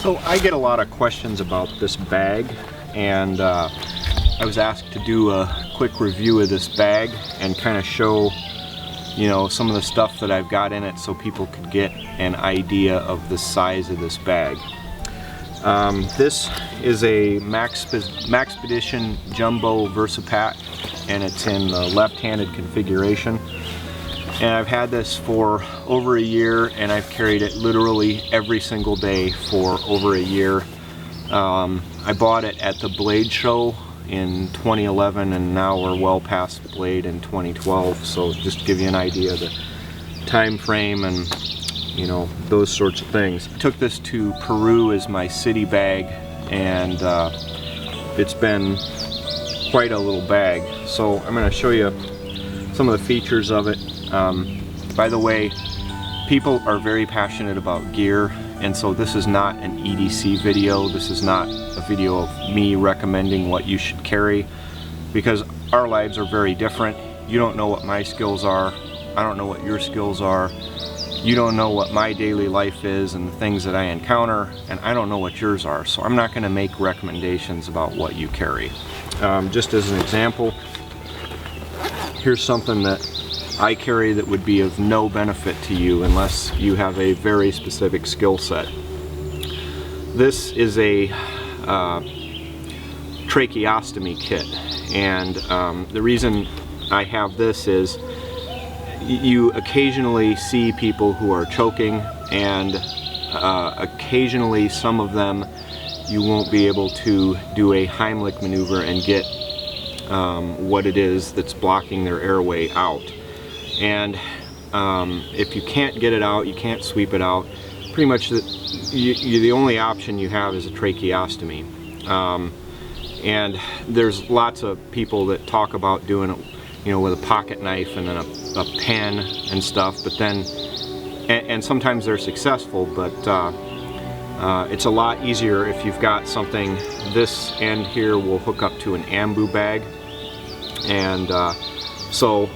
So I get a lot of questions about this bag, and I was asked to do a quick review of this bag and kind of show, you know, some of the stuff that I've got in it so people could get an idea of the size of this bag. This is a Maxpedition Jumbo Versipack, and it's in the left-handed configuration. And I've had this for over a year, and I've carried it literally every single day for over a year. I bought it at the Blade show in 2011, and now we're well past Blade in 2012. So just to give you an idea of the time frame and, you know, those sorts of things. I took this to Peru as my city bag, and it's been quite a little bag. So I'm going to show you some of the features of it. By the way, people are very passionate about gear, and so this is not an EDC video. This is not a video of me recommending what you should carry, because our lives are very different. You don't know what my skills are. I don't know what your skills are. You don't know what my daily life is and the things that I encounter, and I don't know what yours are. So I'm not going to make recommendations about what you carry. Just as an example, here's something that I carry that would be of no benefit to you unless you have a very specific skill set. This is a tracheostomy kit, and the reason I have this is you occasionally see people who are choking, and occasionally some of them you won't be able to do a Heimlich maneuver and get what it is that's blocking their airway out. And if you can't get it out, you can't sweep it out, pretty much the only option you have is a tracheostomy. And there's lots of people that talk about doing it, you know, with a pocket knife and then a pen and stuff, but then, and sometimes they're successful, but it's a lot easier if you've got something. This end here will hook up to an ambu bag, and so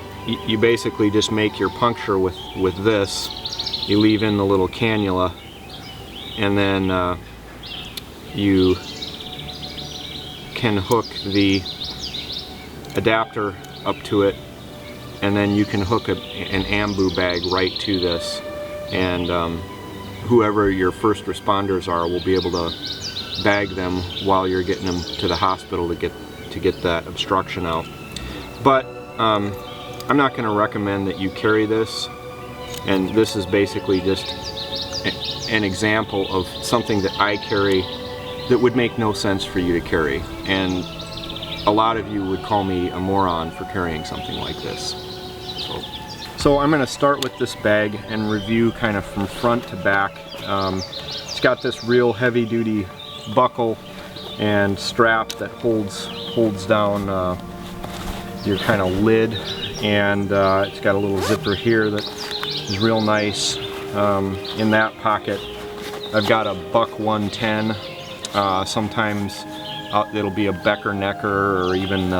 you basically just make your puncture with this. You leave in the little cannula, and then you can hook the adapter up to it, and then you can hook an ambu bag right to this, and whoever your first responders are will be able to bag them while you're getting them to the hospital to get that obstruction out. But I'm not going to recommend that you carry this, and this is basically just an example of something that I carry that would make no sense for you to carry, and a lot of you would call me a moron for carrying something like this. So I'm going to start with this bag and review kind of from front to back. It's got this real heavy-duty buckle and strap that holds down your kind of lid, and it's got a little zipper here that is real nice. In that pocket I've got a Buck 110. Sometimes it'll be a Becker Necker or even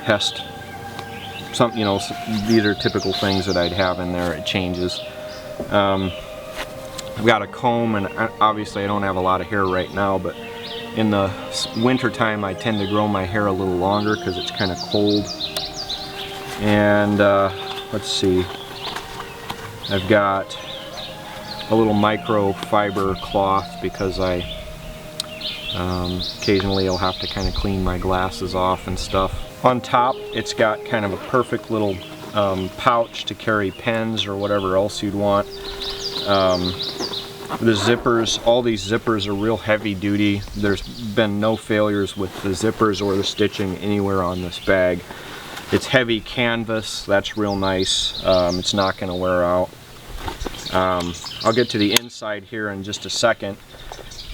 Hest. Some, you know, these are typical things that I'd have in there. It changes. I've got a comb, and obviously I don't have a lot of hair right now, but in the winter time I tend to grow my hair a little longer because it's kind of cold. And let's see, I've got a little microfiber cloth because occasionally I'll have to kind of clean my glasses off and stuff. On top, it's got kind of a perfect little pouch to carry pens or whatever else you'd want. The zippers, all these zippers are real heavy duty. There's been no failures with the zippers or the stitching anywhere on this bag. It's heavy canvas, that's real nice. It's not going to wear out. I'll get to the inside here in just a second.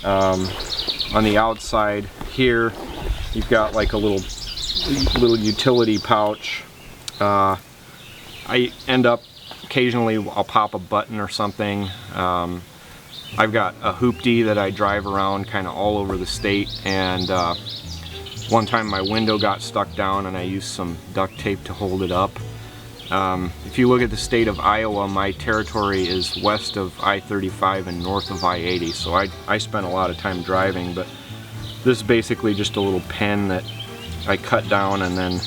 On the outside here, you've got like a little utility pouch. I end up occasionally I'll pop a button or something. I've got a hoopty that I drive around kind of all over the state, and one time my window got stuck down and I used some duct tape to hold it up. If you look at the state of Iowa, my territory is west of I-35 and north of I-80, so I spent a lot of time driving, but this is basically just a little pen that I cut down, and then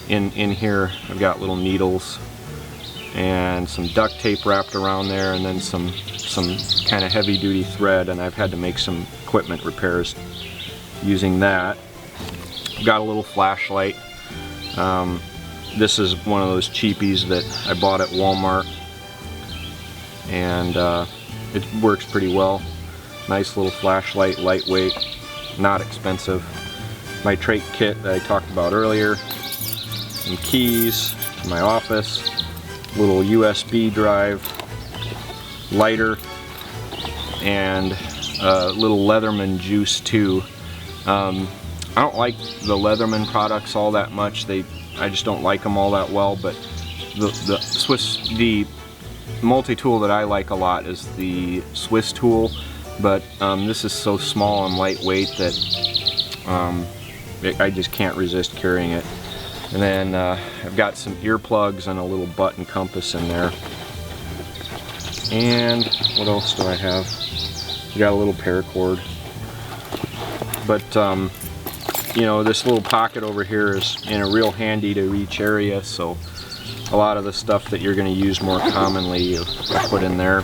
in here I've got little needles and some duct tape wrapped around there, and then some kind of heavy duty thread, and I've had to make some equipment repairs using that. I've got a little flashlight. This is one of those cheapies that I bought at Walmart, and it works pretty well. Nice little flashlight, lightweight, not expensive. My trait kit that I talked about earlier, some keys to my office, little USB drive, lighter, and a little Leatherman juice too. I don't like the Leatherman products all that much. I just don't like them all that well, but the multi-tool that I like a lot is the Swiss tool, but this is so small and lightweight that I just can't resist carrying it. And then I've got some earplugs and a little button compass in there. And what else do I have? I got a little paracord. But you know, this little pocket over here is in a real handy to reach area, so a lot of the stuff that you're going to use more commonly you put in there.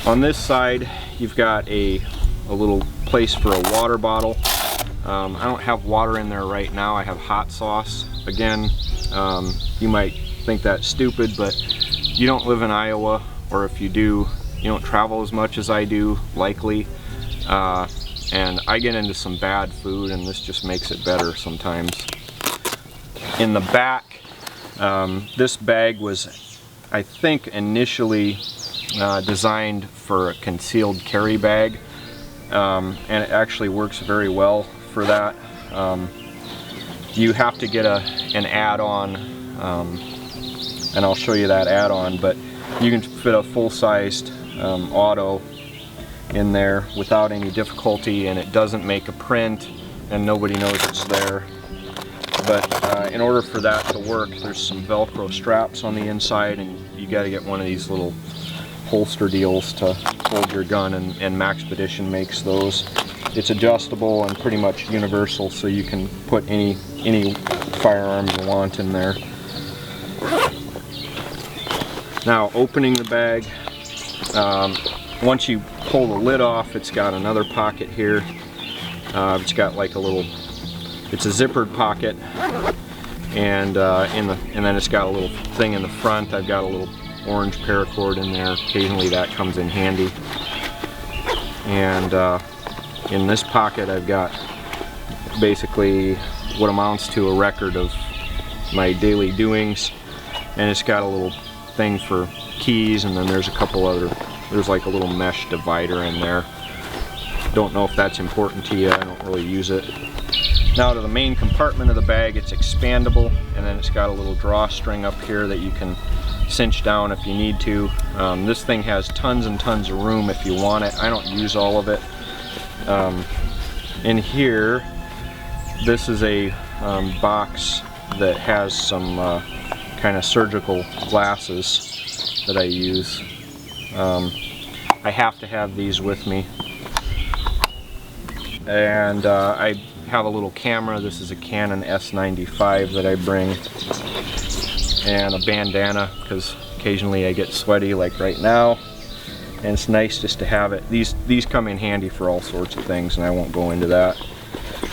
On this side you've got a little place for a water bottle. I don't have water in there right now. I have hot sauce. Again, you might think that's stupid, but you don't live in Iowa, or if you do, you don't travel as much as I do, likely. And I get into some bad food, and this just makes it better sometimes. In the back, this bag was, I think, initially designed for a concealed carry bag, and it actually works very well for that. You have to get an add-on, and I'll show you that add-on, but you can fit a full-sized auto in there without any difficulty, and it doesn't make a print and nobody knows it's there. But in order for that to work, there's some Velcro straps on the inside, and you got to get one of these little holster deals to hold your gun, and Maxpedition makes those. It's adjustable and pretty much universal, so you can put any firearm you want in there. Now, opening the bag, once you pull the lid off, it's got another pocket here. It's got like a little, it's a zippered pocket, and then it's got a little thing in the front. I've got a little orange paracord in there. Occasionally that comes in handy. And in this pocket I've got basically what amounts to a record of my daily doings, and it's got a little thing for keys, and then there's a couple other, there's like a little mesh divider in there. Don't know if that's important to you, I don't really use it. Now to the main compartment of the bag, it's expandable, and then it's got a little drawstring up here that you can cinch down if you need to. This thing has tons and tons of room if you want it. I don't use all of it. In here, this is a box that has some kind of surgical glasses that I use. I have to have these with me. And I have a little camera. This is a Canon S95 that I bring, and a bandana because occasionally I get sweaty, like right now, and it's nice just to have it. These come in handy for all sorts of things, and I won't go into that.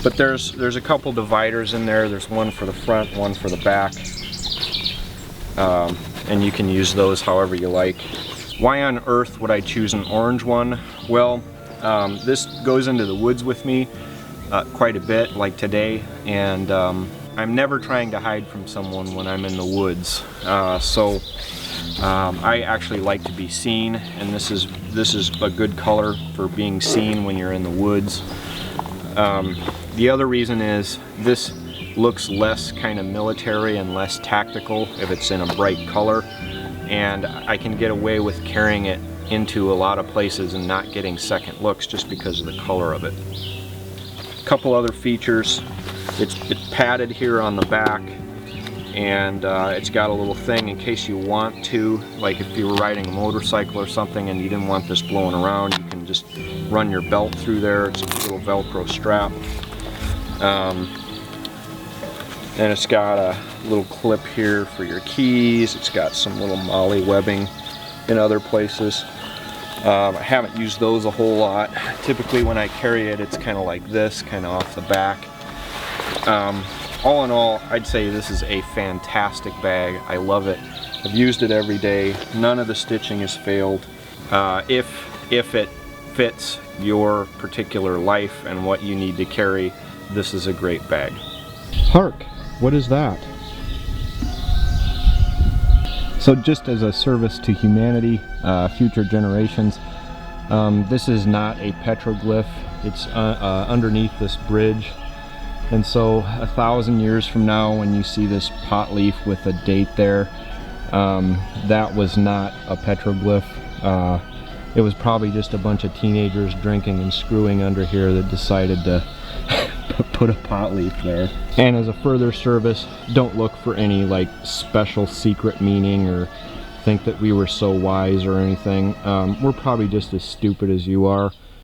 But there's a couple dividers in there. There's one for the front, one for the back, and you can use those however you like. Why on earth would I choose an orange one? Well, this goes into the woods with me quite a bit, like today, and I'm never trying to hide from someone when I'm in the woods. I actually like to be seen, and this is a good color for being seen when you're in the woods. The other reason is this looks less kind of military and less tactical if it's in a bright color, and I can get away with carrying it into a lot of places and not getting second looks just because of the color of it. A couple other features. It's padded here on the back, and it's got a little thing in case you want to, like if you were riding a motorcycle or something and you didn't want this blowing around, you can just run your belt through there. It's a little Velcro strap. And it's got a little clip here for your keys. It's got some little MOLLE webbing in other places. I haven't used those a whole lot. Typically when I carry it, it's kind of like this, kind of off the back. All in all, I'd say this is a fantastic bag. I love it. I've used it every day. None of the stitching has failed. If it fits your particular life and what you need to carry, this is a great bag. Hark! What is that? So just as a service to humanity, future generations, this is not a petroglyph. It's underneath this bridge. And so 1,000 years from now, when you see this pot leaf with a date there, that was not a petroglyph. It was probably just a bunch of teenagers drinking and screwing under here that decided to put a pot leaf there. And as a further service, don't look for any like special secret meaning or think that we were so wise or anything. We're probably just as stupid as you are.